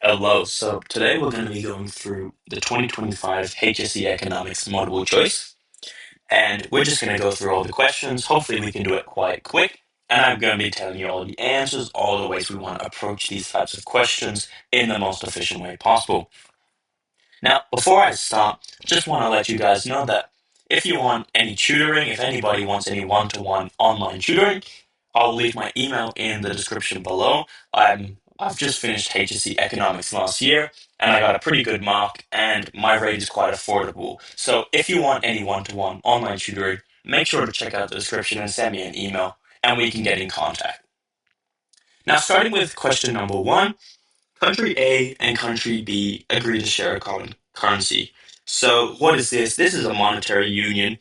Hello. So today we're going to be going through the 2025 HSC Economics Multiple Choice, and we're just going to go through all the questions. Hopefully we can do it quite quick, and I'm going to be telling you all the answers, all the ways we want to approach these types of questions in the most efficient way possible. Now, before I start, just want to let you guys know that if you want any tutoring, if anybody wants any one-to-one online tutoring, I'll leave my email in the description below. I've just finished HSC Economics last year, and I got a pretty good mark, and my rate is quite affordable. So if you want any one-to-one online tutoring, make sure to check out the description and send me an email, and we can get in contact. Now, starting with question number one. Country A and country B agree to share a common currency. So what is this? This is a monetary union.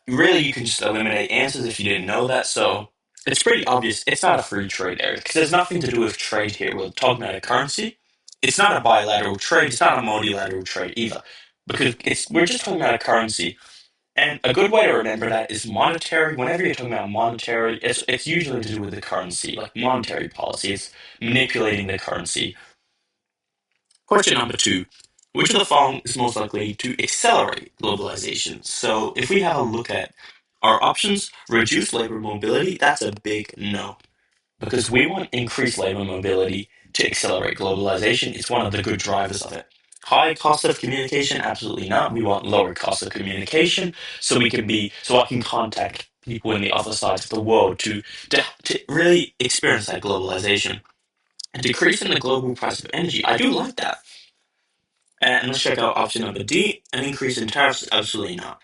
Really, you can just eliminate answers if you didn't know that. So it's pretty obvious. It's not a free trade area because there's nothing to do with trade here. We're talking about a currency. It's not a bilateral trade. It's not a multilateral trade either because we're just talking about a currency. And a good way to remember that is monetary. Whenever you're talking about monetary, it's usually to do with the currency, like monetary policy. It's manipulating the currency. Question number two. Which of the following is most likely to accelerate globalization? So if we have a look at our options, reduce labor mobility, that's a big no. Because we want increased labor mobility to accelerate globalization. It's one of the good drivers of it. High cost of communication, absolutely not. We want lower cost of communication so I can contact people in the other sides of the world to really experience that globalization. A decrease in the global price of energy, I do like that. And let's check out option number D. An increase in tariffs, absolutely not.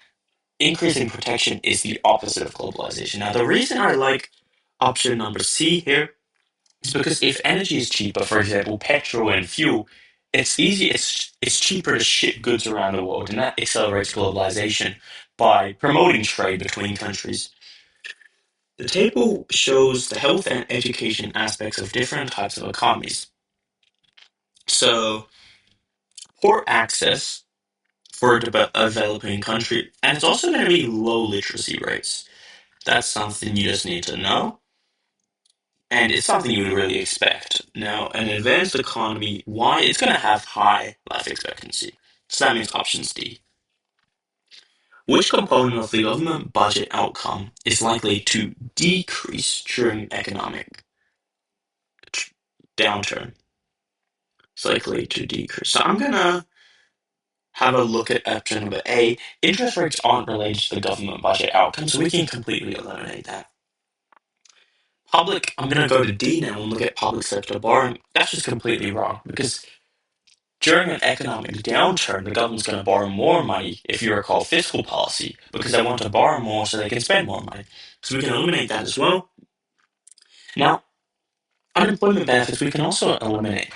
Increasing protection is the opposite of globalization. Now, the reason I like option number C here is because if energy is cheaper, for example, petrol and fuel, it's cheaper to ship goods around the world, and that accelerates globalization by promoting trade between countries. The table shows the health and education aspects of different types of economies. So, poor access for a developing country, and it's also going to be low literacy rates. That's something you just need to know, and it's something you would really expect. Now, an advanced economy, why? It's going to have high life expectancy. So that means options D. Which component of the government budget outcome is likely to decrease during economic downturn? It's likely to decrease. So I'm going to have a look at option number A. Interest rates aren't related to the government budget outcome, so we can completely eliminate that. I'm going to go to D now and look at public sector borrowing. That's just completely wrong because during an economic downturn, the government's going to borrow more money, if you recall fiscal policy, because they want to borrow more so they can spend more money. So we can eliminate that as well. Now, unemployment benefits we can also eliminate.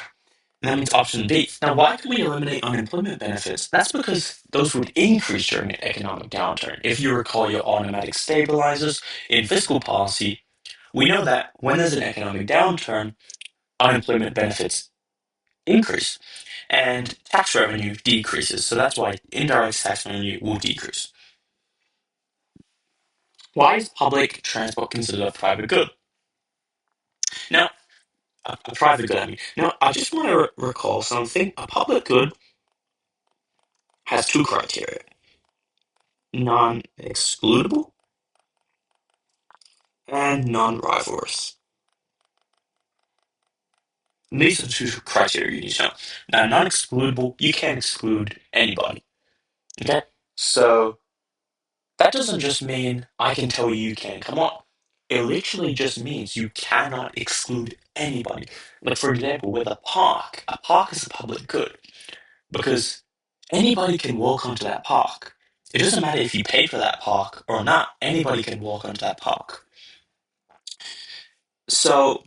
And that means option B. Now, why can we eliminate unemployment benefits? That's because those would increase during an economic downturn. If you recall your automatic stabilizers in fiscal policy, we know that when there's an economic downturn, unemployment benefits increase and tax revenue decreases. So that's why indirect tax revenue will decrease. Why is public transport considered a private good? Now, a private good, I mean. Now, I just want to recall something. A public good has two criteria: non excludable and non rivalrous. These are two criteria you need to know. Now, non excludable, you can't exclude anybody. Okay? So, that doesn't just mean I can tell you you can't come on. It literally just means you cannot exclude anybody. Like, for example, with a park is a public good because anybody can walk onto that park. It doesn't matter if you pay for that park or not, anybody can walk onto that park. So,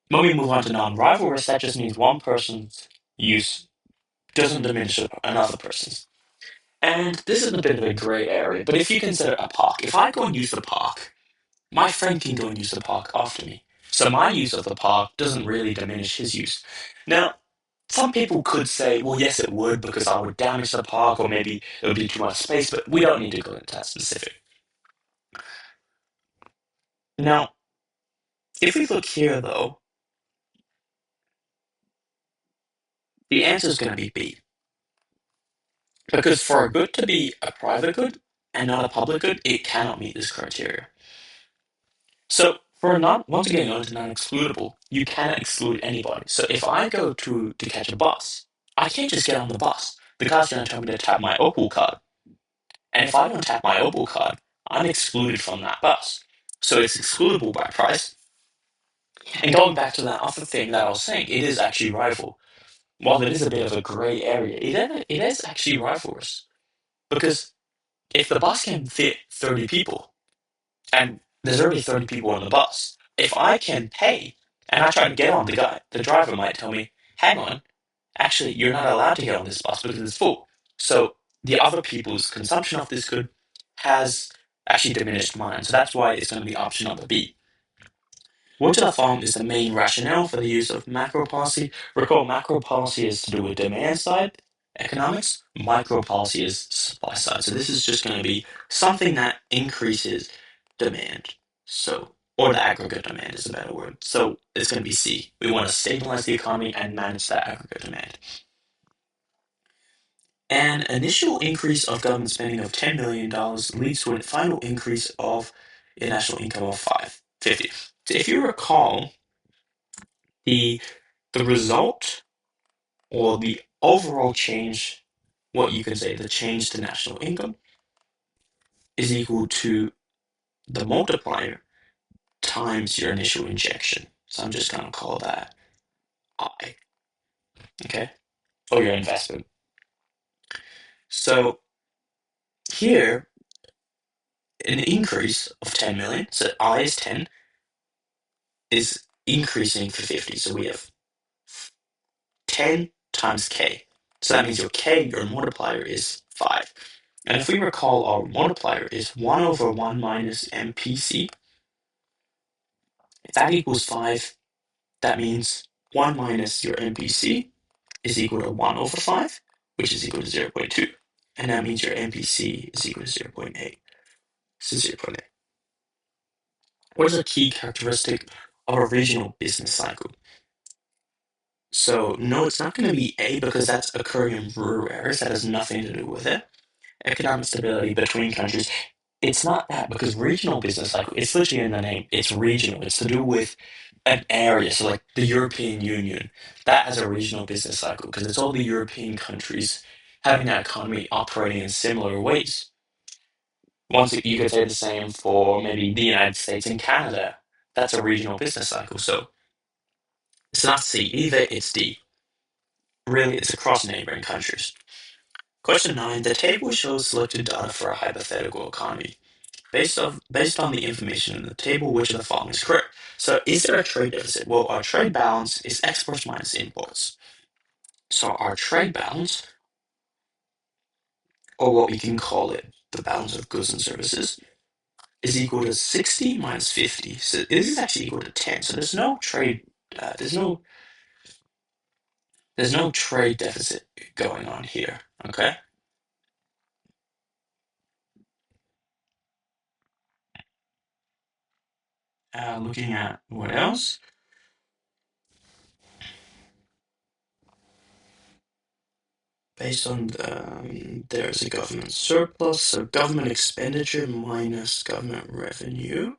when we move on to non rivalrous, that just means one person's use doesn't diminish another person's. And this is a bit of a gray area, but if you consider a park, if I go and use the park, my friend can go and use the park after me. So my use of the park doesn't really diminish his use. Now, some people could say, well, yes, it would, because I would damage the park, or maybe it would be too much space, but we don't need to go into that specific. Now, if we look here, though, The answer is going to be B. Because for a good to be a private good and not a public good, it cannot meet this criteria. So for not once again going to non-excludable, you cannot exclude anybody. So if I go to catch a bus, I can't just get on the bus. The car's going to tell me to tap my Opal card. And if I don't tap my Opal card, I'm excluded from that bus. So it's excludable by price. And going back to that other thing that I was saying, it is actually rival. While it is a bit of a grey area, it is actually rivalrous. Because if the bus can fit 30 people, and there's already 30 people on the bus, if I can pay, and I try to get on, the driver might tell me, hang on, actually, you're not allowed to get on this bus because it's full. So the other people's consumption of this good has actually diminished mine. So that's why it's going to be option number B. Which of the following is the main rationale for the use of macro policy? Recall, macro policy is to do with demand side economics. Micro policy is supply side. So this is just going to be something that increases demand. So, or the aggregate demand is a better word. So it's going to be C. We want to stabilize the economy and manage that aggregate demand. An initial increase of government spending of $10 million leads to a final increase of a national income of 550. So if you recall, the result or the overall change, what you can say, the change to national income is equal to the multiplier times your initial injection. So I'm just going to call that I, okay, or your investment. So here, an increase of 10 million, so I is 10, is increasing for 50. So we have 10 times K. So that means your K, your multiplier is 5. And if we recall, our multiplier is 1 over 1 minus MPC. If that equals 5, that means 1 minus your MPC is equal to 1 over 5, which is equal to 0.2. And that means your MPC is equal to 0.8. So 0.8. What is a key characteristic of a regional business cycle? So no, it's not going to be A because that's occurring in rural areas. That has nothing to do with it. Economic stability between countries. It's not that because regional business cycle, it's literally in the name. It's regional. It's to do with an area. So like the European Union, that has a regional business cycle because it's all the European countries having that economy operating in similar ways. Once you could say the same for maybe the United States and Canada. That's a regional business cycle. So it's not C either, it's D. Really, it's across neighboring countries. Question 9. The table shows selected data for a hypothetical economy. Based on the information in the table, which of the following is correct? So is there a trade deficit? Well, our trade balance is exports minus imports. So our trade balance, or what we can call it, the balance of goods and services, is equal to 60 minus 50. So this is actually equal to 10. So there's no trade, there's no trade deficit going on here. Okay. Looking at what else? Based on there's a government surplus, so government expenditure minus government revenue.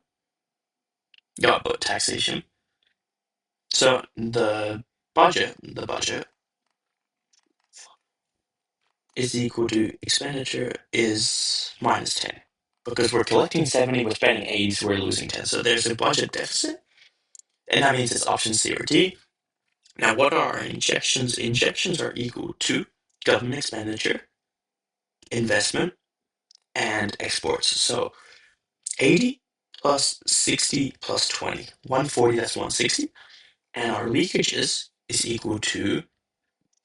Yeah, but taxation. So the budget is equal to expenditure is minus 10. Because we're collecting 70, we're spending 80, so we're losing 10. So there's a budget deficit, and that means it's option C or D. Now, what are our injections? Injections are equal to government expenditure, investment, and exports. So 80 plus 60 plus 20. 140, that's 160. And our leakages is equal to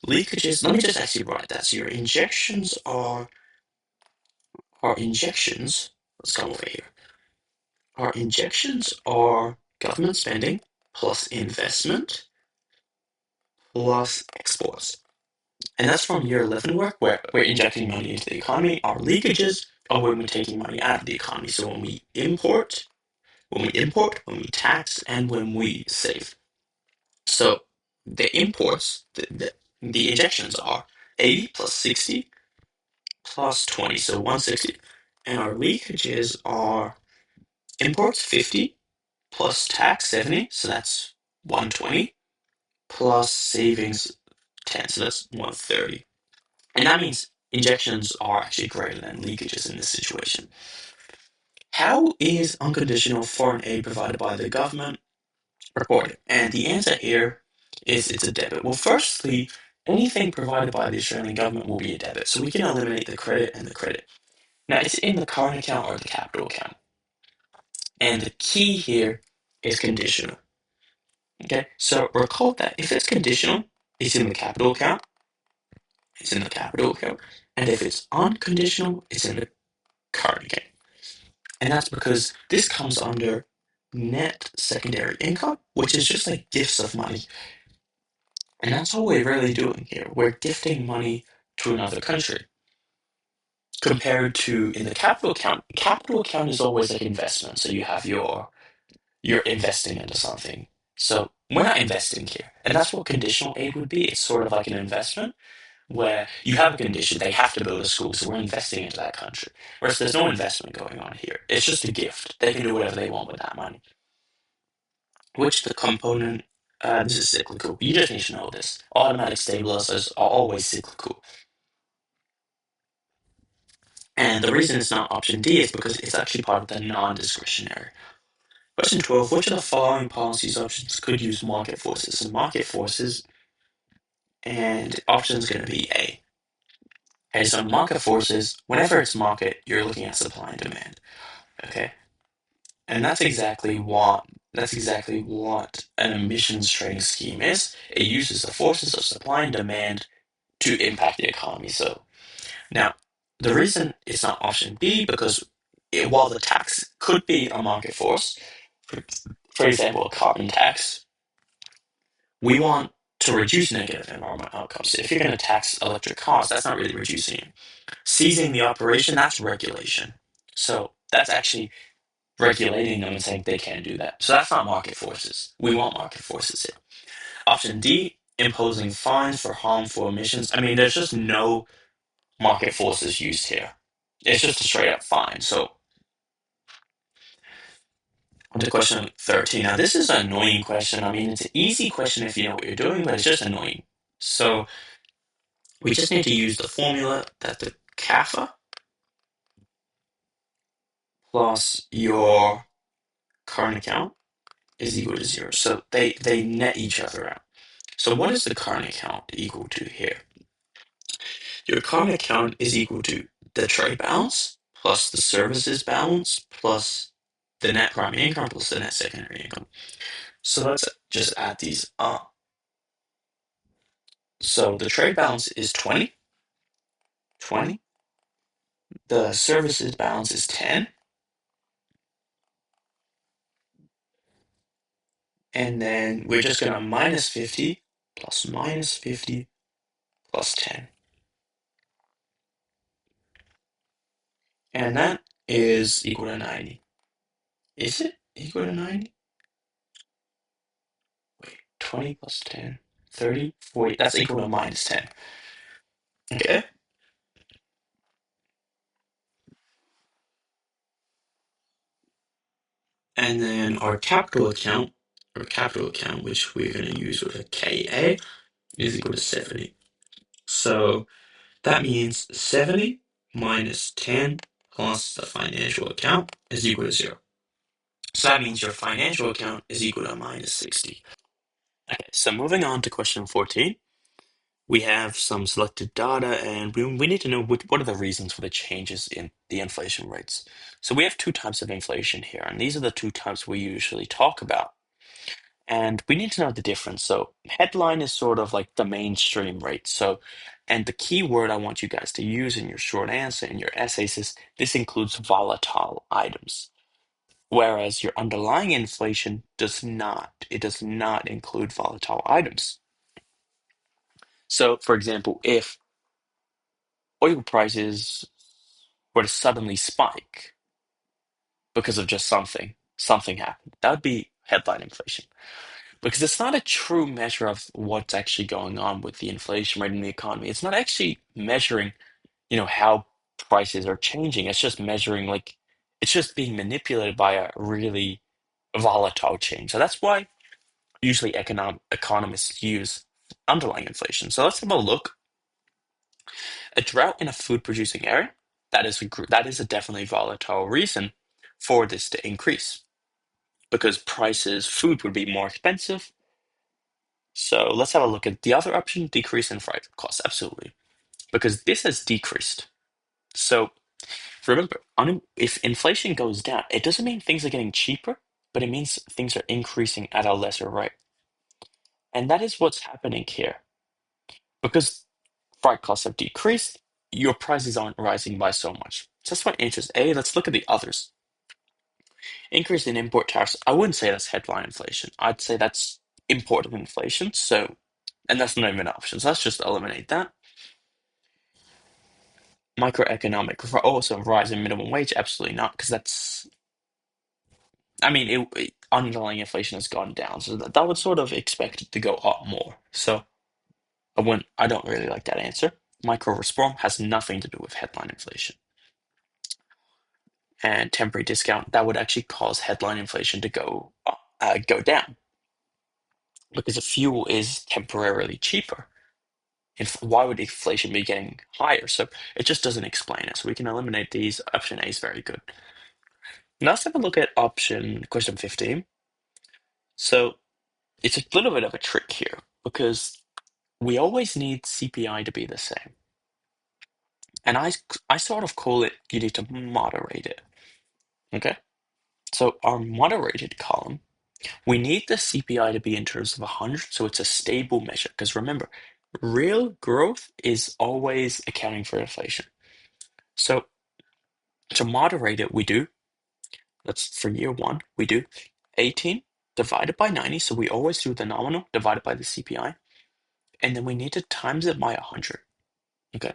leakages. Let me just actually write that. So your injections are injections. Let's come over here. Our injections are government spending plus investment plus exports. And that's from year 11 work where we're injecting money into the economy. Our leakages are when we're taking money out of the economy. So when we tax, and when we save. So the imports, the injections are 80 plus 60 plus 20, so 160. And our leakages are imports 50 plus tax 70, so that's 120, plus savings 10, so that's 130. And that means injections are actually greater than leakages in this situation. How is unconditional foreign aid provided by the government reported? And the answer here is it's a debit. Well, firstly, anything provided by the Australian government will be a debit, so we can eliminate the credit and the credit. Now, it's in the current account or the capital account. And the key here is conditional. Okay, so recall that if it's conditional, it's in the capital account, it's in the capital account, and if it's unconditional, it's in the current account. And that's because this comes under net secondary income, which is just like gifts of money. And that's all we're really doing here. We're gifting money to another country. Compared to in the capital account is always like investment. So you have you're investing into something. So we're not investing here. And that's what conditional aid would be. It's sort of like an investment where you have a condition, they have to build a school, so we're investing into that country. Whereas there's no investment going on here. It's just a gift. They can do whatever they want with that money. Which the component, this is cyclical. You just need to know this. Automatic stabilizers are always cyclical. And the reason it's not option D is because it's actually part of the non-discretionary. Question 12, which of the following policies options could use market forces? So market forces, and option is going to be A. Okay, so market forces, whenever it's market, you're looking at supply and demand. Okay? And that's exactly what an emissions trading scheme is. It uses the forces of supply and demand to impact the economy. So now, the reason it's not option B because while the tax could be a market force, for, for example, a carbon tax, we want to reduce negative environmental outcomes. So if you're going to tax electric cars, that's not really reducing it. Seizing the operation, that's regulation. So that's actually regulating them and saying they can't do that. So that's not market forces. We want market forces here. Option D, imposing fines for harmful emissions. I mean, there's just no market forces used here. It's just a straight up fine. So on to question 13. Now, this is an annoying question. I mean, it's an easy question if you know what you're doing, but it's just annoying. So we just need to use the formula that the CAFA plus your current account is equal to 0. So they net each other out. So what is the current account equal to here? Your current account is equal to the trade balance plus the services balance plus the net primary income plus the net secondary income. So let's just add these up. So the trade balance is 20, 20. The services balance is 10. And then we're just going to minus 50 plus minus 50 plus 10. And that is equal to 90. Is it equal to 90? Wait, 20 plus 10, 30, 40. That's equal to minus 10. Okay? And then our capital account, which we're going to use with a KA, is equal to 70. So that means 70 minus 10 plus the financial account is equal to 0. So that means your financial account is equal to minus 60. Okay, so moving on to question 14. We have some selected data, and we need to know what are the reasons for the changes in the inflation rates. So we have two types of inflation here, and these are the two types we usually talk about. And we need to know the difference. So headline is sort of like the mainstream rate. So, and the key word I want you guys to use in your short answer, in your essays, is this includes volatile items. Whereas your underlying inflation does not. It does not include volatile items. So, for example, if oil prices were to suddenly spike because of just something happened, that would be headline inflation. because it's not a true measure of what's actually going on with the inflation rate in the economy. It's not actually measuring, how prices are changing. It's just measuring like it's just being manipulated by a really volatile change. So that's why usually economists use underlying inflation. So let's have a look. A drought in a food producing area, that is a definitely volatile reason for this to increase because food would be more expensive. So let's have a look at the other option, decrease in freight costs. Absolutely. Because this has decreased. So remember, if inflation goes down, it doesn't mean things are getting cheaper, but it means things are increasing at a lesser rate. And that is what's happening here. Because freight costs have decreased, your prices aren't rising by so much. So that's my interest. Let's look at the others. Increase in import tariffs. I wouldn't say that's headline inflation. I'd say that's imported inflation. And that's not even an option. So let's just eliminate that. Microeconomic. Also, rise in minimum wage. Absolutely not, because I mean, underlying inflation has gone down, so that would sort of expect it to go up more. So I don't really like that answer. Micro reform has nothing to do with headline inflation. And temporary discount, that would actually cause headline inflation to go down because if fuel is temporarily cheaper, why would inflation be getting higher? So it just doesn't explain it. So we can eliminate these. Option A is very good. Now let's have a look at question 15. So it's a little bit of a trick here because we always need CPI to be the same. And I sort of call it, you need to moderate it. Okay? So our moderated column, we need the CPI to be in terms of 100, so it's a stable measure. Because remember, real growth is always accounting for inflation. So to moderate it, for year one, we do 18 divided by 90. So we always do the nominal divided by the CPI. And then we need to times it by 100. Okay.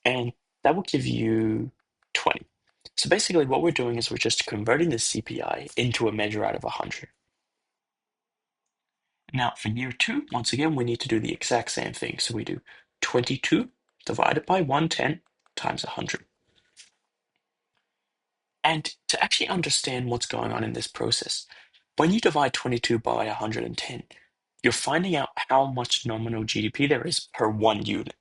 And that will give you 20. So basically what we're doing is we're just converting the CPI into a measure out of 100. Now for year two, once again, we need to do the exact same thing. So we do 22 divided by 110 times 100. And to actually understand what's going on in this process, when you divide 22 by 110, you're finding out how much nominal GDP there is per one unit.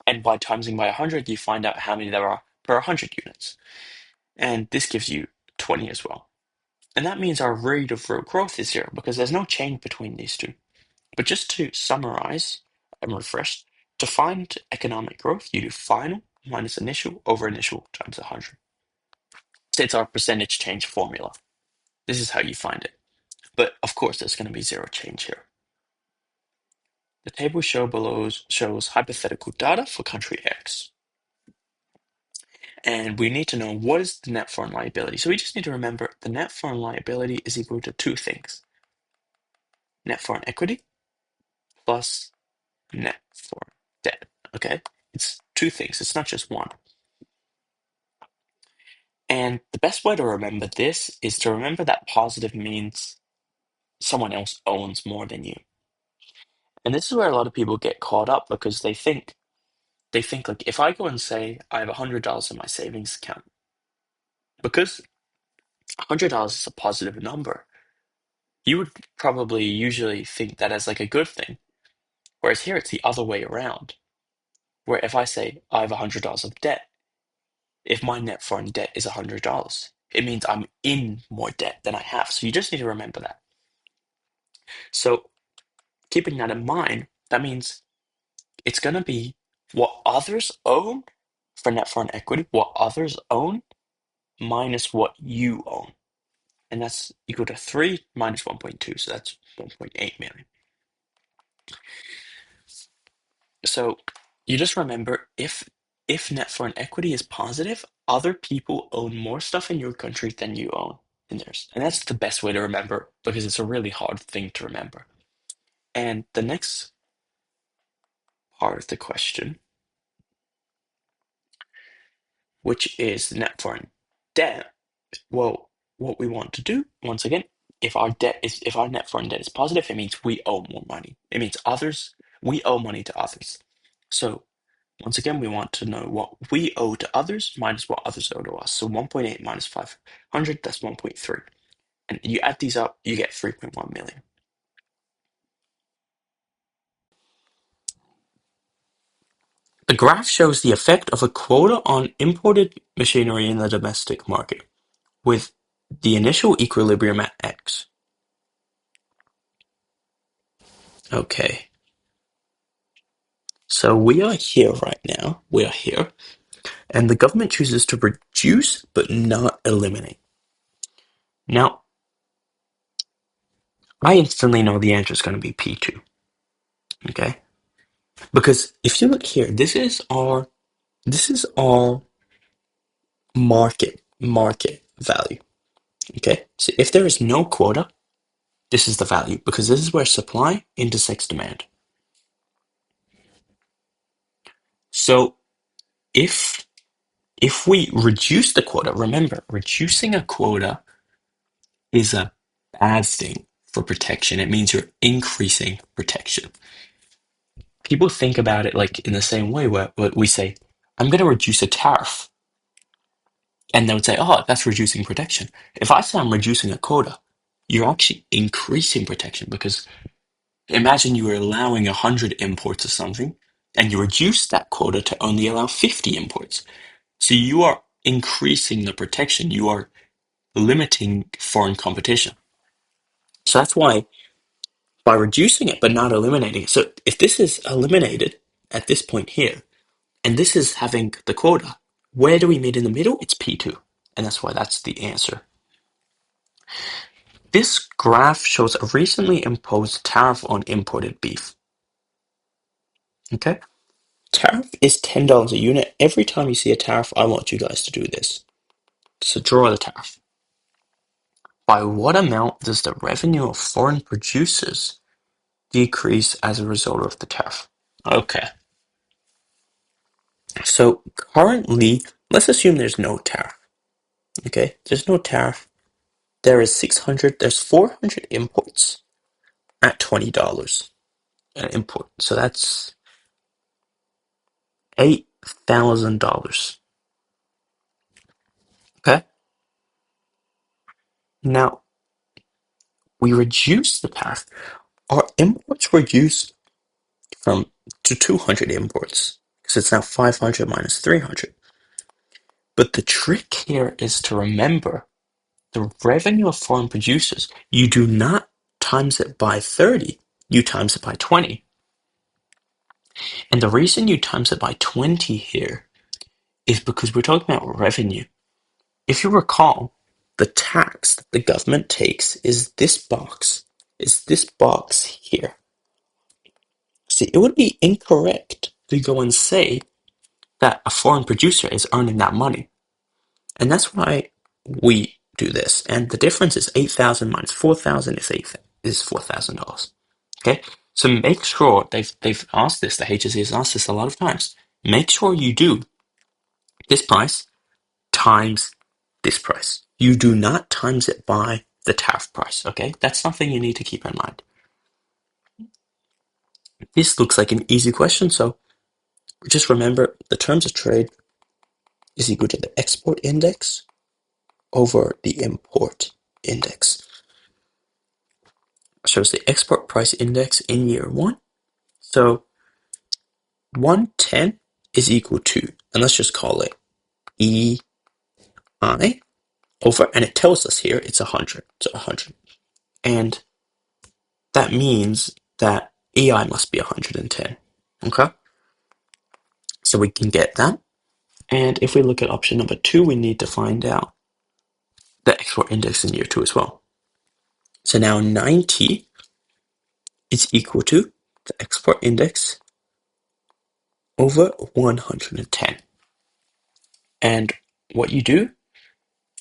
And by timesing by 100, you find out how many there are per 100 units. And this gives you 20 as well. And that means our rate of real growth is 0 because there's no change between these two. But just to summarize and refresh, to find economic growth, you do final minus initial over initial times 100. So it's our percentage change formula. This is how you find it. But of course, there's going to be 0 change here. The table below shows hypothetical data for country X. And we need to know what is the net foreign liability. So we just need to remember the net foreign liability is equal to two things. Net foreign equity plus net foreign debt. Okay? It's two things. It's not just one. And the best way to remember this is to remember that positive means someone else owns more than you. And this is where a lot of people get caught up because they think like if I go and say I have $100 in my savings account, because $100 is a positive number, you would probably usually think that as like a good thing. Whereas here it's the other way around, where if I say I have $100 of debt, if my net foreign debt is $100, it means I'm in more debt than I have. So you just need to remember that. So keeping that in mind, that means it's going to be what others own for net foreign equity, what others own minus what you own. And that's equal to 3 minus 1.2. So that's 1.8 million. So you just remember if net foreign equity is positive, other people own more stuff in your country than you own in theirs. And that's the best way to remember because it's a really hard thing to remember. And the next part of the question, which is net foreign debt, well, what we want to do, once again, if our net foreign debt is positive, it means we owe more money. It means we owe money to others. So once again, we want to know what we owe to others minus what others owe to us. So 1.8 minus 500, that's 1.3. And you add these up, you get 3.1 million. The graph shows the effect of a quota on imported machinery in the domestic market, with the initial equilibrium at X. Okay. So we are here right now. We are here. And the government chooses to reduce but not eliminate. Now, I instantly know the answer is going to be P2. Okay? Because if you look here, this is our market value. Okay? So if there is no quota, this is the value, because this is where supply intersects demand. So if we reduce the quota, remember, reducing a quota is a bad thing for protection. It means you're increasing protection. People think about it like in the same way where we say, I'm going to reduce a tariff. And they would say, oh, that's reducing protection. If I say I'm reducing a quota, you're actually increasing protection, because imagine you were allowing 100 imports of something and you reduce that quota to only allow 50 imports. So you are increasing the protection. You are limiting foreign competition. So that's why by reducing it but not eliminating it. So if this is eliminated at this point here, and this is having the quota, where do we meet in the middle? It's P2. And that's why that's the answer. This graph shows a recently imposed tariff on imported beef. Okay? Tariff is $10 a unit. Every time you see a tariff, I want you guys to do this. So draw the tariff. By what amount does the revenue of foreign producers decrease as a result of the tariff? Okay. So currently, let's assume there's no tariff. Okay? There's no tariff. There's 400 imports at $20 an import. So that's $8,000. Okay? Now, we reduce the tariff. Our imports reduce to 200 imports, because it's now 500 minus 300. But the trick here is to remember the revenue of foreign producers. You do not times it by 30, you times it by 20. And the reason you times it by 20 here is because we're talking about revenue. If you recall, the tax that the government takes is this box here. See, it would be incorrect to go and say that a foreign producer is earning that money. And that's why we do this. And the difference is 8,000 minus 4,000 is $4,000. Okay? So make sure they've asked this, the HSC has asked this a lot of times. Make sure you do this price times this price. You do not times it by the tariff price, okay? That's something you need to keep in mind. This looks like an easy question, so just remember the terms of trade is equal to the export index over the import index. Shows the export price index in year one. So 110 is equal to, and let's just call it EI over, and it tells us here it's 100. So 100. And that means that EI must be 110. Okay? So we can get that. And if we look at option number 2, we need to find out the export index in year 2 as well. So now 90 is equal to the export index over 110. And what you do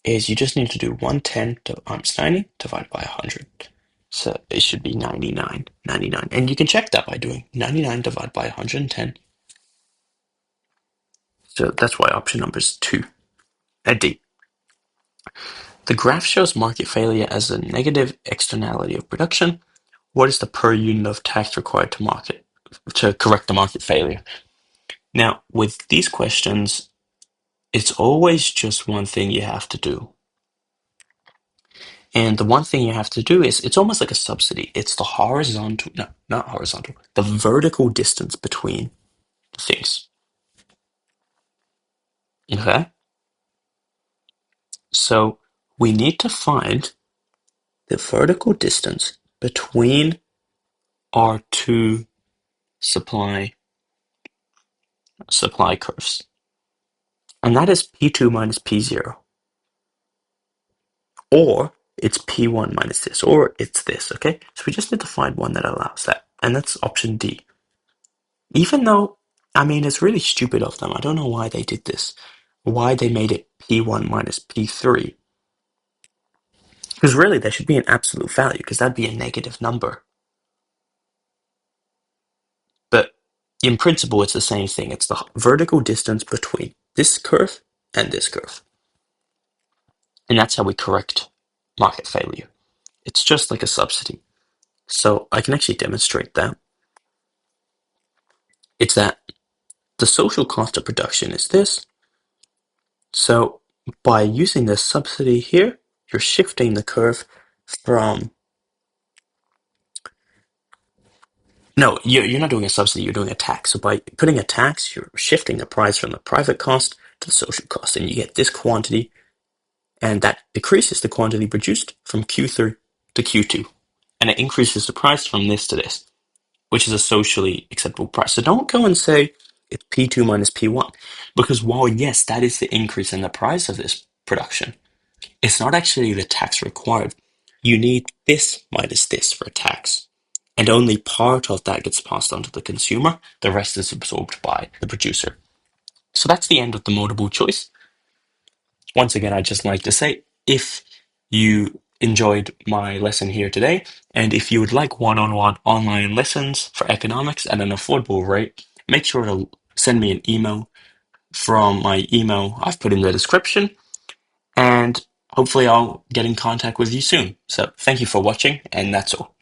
is you just need to do 110 times 90 divided by 100. So it should be 99. And you can check that by doing 99 divided by 110. So that's why option number is 2. D. The graph shows market failure as a negative externality of production. What is the per unit of tax required to correct the market failure? Now, with these questions, it's always just one thing you have to do. And the one thing you have to do is, it's almost like a subsidy. It's the horizontal, no, not horizontal, the vertical distance between things. Okay? So we need to find the vertical distance between our two supply curves. And that is P2 minus P0. Or it's P1 minus this, or it's this, okay? So we just need to find one that allows that. And that's option D. Even though, I mean, it's really stupid of them. I don't know why they did this. Why they made it P1 minus P3. Because really, there should be an absolute value, because that'd be a negative number. But in principle, it's the same thing. It's the vertical distance between this curve and this curve. And that's how we correct market failure. It's just like a subsidy. So I can actually demonstrate that. It's that the social cost of production is this. So by using this subsidy here, you're shifting the curve from... No, you're not doing a subsidy, you're doing a tax. So by putting a tax, you're shifting the price from the private cost to the social cost, and you get this quantity, and that decreases the quantity produced from Q3 to Q2. And it increases the price from this to this, which is a socially acceptable price. So don't go and say it's P2 minus P1, because while yes, that is the increase in the price of this production, it's not actually the tax required. You need this minus this for a tax. And only part of that gets passed on to the consumer. The rest is absorbed by the producer. So that's the end of the multiple choice. Once again, I'd just like to say, if you enjoyed my lesson here today, and if you would like one-on-one online lessons for economics at an affordable rate, make sure to send me an email from my email I've put in the description, and hopefully I'll get in contact with you soon. So thank you for watching, and that's all.